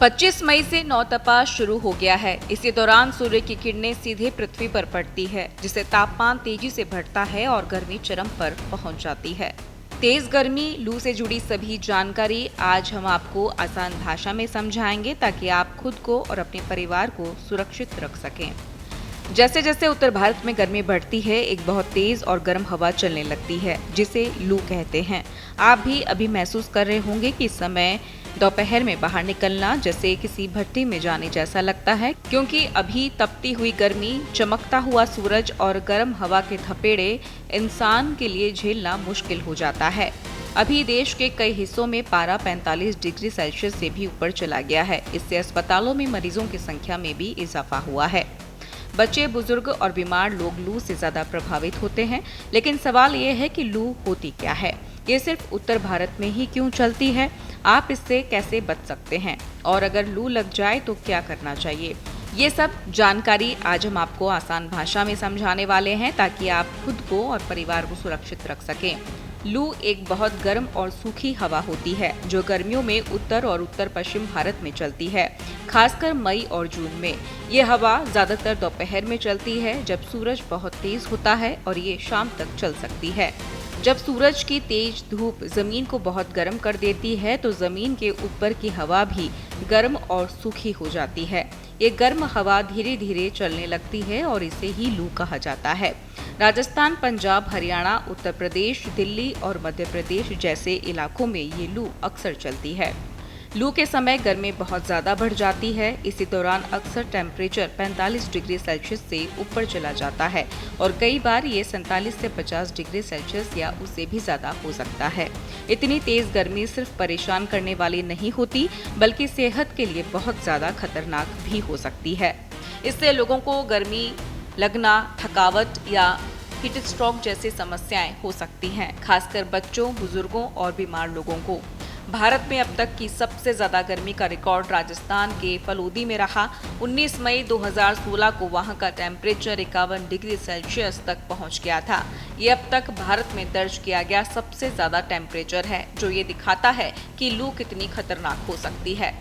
25 मई से नौतपा शुरू हो गया है। इसी दौरान सूर्य की किरणें सीधे पृथ्वी पर पड़ती है, जिससे तापमान तेजी से बढ़ता है और गर्मी चरम पर पहुंच जाती है। तेज गर्मी, लू से जुड़ी सभी जानकारी आज हम आपको आसान भाषा में समझाएंगे, ताकि आप खुद को और अपने परिवार को सुरक्षित रख सकें। जैसे जैसे उत्तर भारत में गर्मी बढ़ती है, एक बहुत तेज और गर्म हवा चलने लगती है, जिसे लू कहते हैं। आप भी अभी महसूस कर रहे होंगे कि इस समय दोपहर में बाहर निकलना जैसे किसी भट्टी में जाने जैसा लगता है, क्योंकि अभी तपती हुई गर्मी, चमकता हुआ सूरज और गर्म हवा के थपेड़े इंसान के लिए झेलना मुश्किल हो जाता है। अभी देश के कई हिस्सों में पारा 45 डिग्री सेल्सियस से भी ऊपर चला गया है। इससे अस्पतालों में मरीजों की संख्या में भी इजाफा हुआ है। बच्चे, बुजुर्ग और बीमार लोग लू से ज्यादा प्रभावित होते हैं। लेकिन सवाल ये है कि लू होती क्या है? ये सिर्फ उत्तर भारत में ही क्यों चलती है? आप इससे कैसे बच सकते हैं? और अगर लू लग जाए तो क्या करना चाहिए? ये सब जानकारी आज हम आपको आसान भाषा में समझाने वाले हैं, ताकि आप खुद को और परिवार को सुरक्षित रख सकें। लू एक बहुत गर्म और सूखी हवा होती है, जो गर्मियों में उत्तर और उत्तर पश्चिम भारत में चलती है, खासकर मई और जून में। ये हवा ज्यादातर दोपहर में चलती है, जब सूरज बहुत तेज होता है, और ये शाम तक चल सकती है। जब सूरज की तेज धूप जमीन को बहुत गर्म कर देती है, तो जमीन के ऊपर की हवा भी गर्म और सूखी हो जाती है। ये गर्म हवा धीरे धीरे चलने लगती है और इसे ही लू कहा जाता है। राजस्थान, पंजाब, हरियाणा, उत्तर प्रदेश, दिल्ली और मध्य प्रदेश जैसे इलाकों में ये लू अक्सर चलती है। लू के समय गर्मी बहुत ज्यादा बढ़ जाती है। इसी दौरान अक्सर टेम्परेचर 45 डिग्री सेल्सियस से ऊपर चला जाता है, और कई बार ये 47 से 50 डिग्री सेल्सियस या उससे भी ज्यादा हो सकता है। इतनी तेज गर्मी सिर्फ परेशान करने वाली नहीं होती, बल्कि सेहत के लिए बहुत ज्यादा खतरनाक भी हो सकती है। इससे लोगों को गर्मी लगना, थकावट या हीट स्ट्रोक जैसी समस्याएं हो सकती हैं, खासकर बच्चों, बुजुर्गों और बीमार लोगों को। भारत में अब तक की सबसे ज्यादा गर्मी का रिकॉर्ड राजस्थान के फलोदी में रहा। 19 मई 2016 को वहां का टेम्परेचर 51 डिग्री सेल्सियस तक पहुंच गया था। ये अब तक भारत में दर्ज किया गया सबसे ज्यादा टेम्परेचर है, जो ये दिखाता है कि लू कितनी खतरनाक हो सकती है।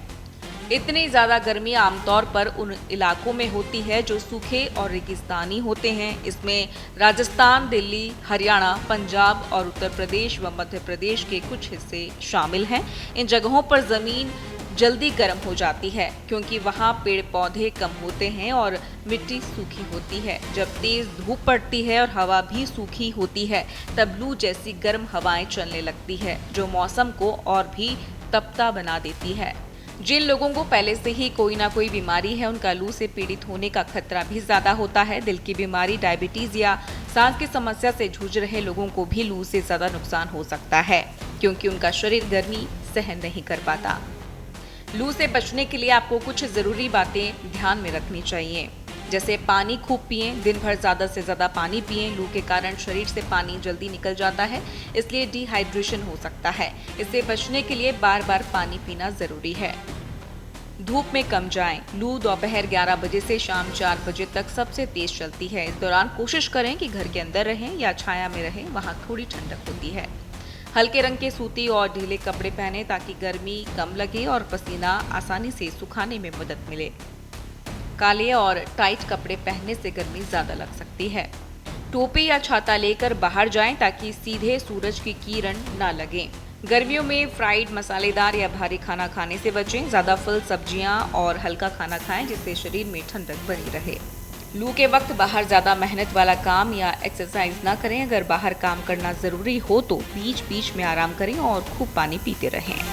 इतनी ज्यादा गर्मी आमतौर पर उन इलाकों में होती है जो सूखे और रेगिस्तानी होते हैं। इसमें राजस्थान, दिल्ली, हरियाणा, पंजाब और उत्तर प्रदेश व मध्य प्रदेश के कुछ हिस्से शामिल हैं। इन जगहों पर जमीन जल्दी गर्म हो जाती है, क्योंकि वहाँ पेड़ पौधे कम होते हैं और मिट्टी सूखी होती है। जब तेज धूप पड़ती है और हवा भी सूखी होती है, तब लू जैसी गर्म हवाएं चलने लगती है, जो मौसम को और भी तपता बना देती है। जिन लोगों को पहले से ही कोई ना कोई बीमारी है, उनका लू से पीड़ित होने का खतरा भी ज्यादा होता है। दिल की बीमारी, डायबिटीज या सांस की समस्या से जूझ रहे लोगों को भी लू से ज्यादा नुकसान हो सकता है, क्योंकि उनका शरीर गर्मी सहन नहीं कर पाता। लू से बचने के लिए आपको कुछ जरूरी बातें ध्यान में रखनी चाहिए, जैसे पानी खूब पिएं, दिन भर ज्यादा से ज्यादा पानी पिएं। लू के कारण शरीर से पानी जल्दी निकल जाता है, इसलिए डिहाइड्रेशन हो सकता है। इससे बचने के लिए बार बार पानी पीना जरूरी है। धूप में कम जाएं। लू दोपहर 11 बजे से शाम 4 बजे तक सबसे तेज चलती है। इस दौरान कोशिश करें कि घर के अंदर रहें या छाया में रहें, वहां थोड़ी ठंडक होती है। हल्के रंग के सूती और ढीले कपड़े पहने, ताकि गर्मी कम लगे और पसीना आसानी से सुखाने में मदद मिले। काले और टाइट कपड़े पहनने से गर्मी ज्यादा लग सकती है। टोपी या छाता लेकर बाहर जाएं, ताकि सीधे सूरज की किरण न लगे। गर्मियों में फ्राइड, मसालेदार या भारी खाना खाने से बचें। ज्यादा फल, सब्जियां और हल्का खाना खाएं, जिससे शरीर में ठंडक बनी रहे। लू के वक्त बाहर ज्यादा मेहनत वाला काम या एक्सरसाइज न करें। अगर बाहर काम करना जरूरी हो तो बीच बीच में आराम करें और खूब पानी पीते रहें।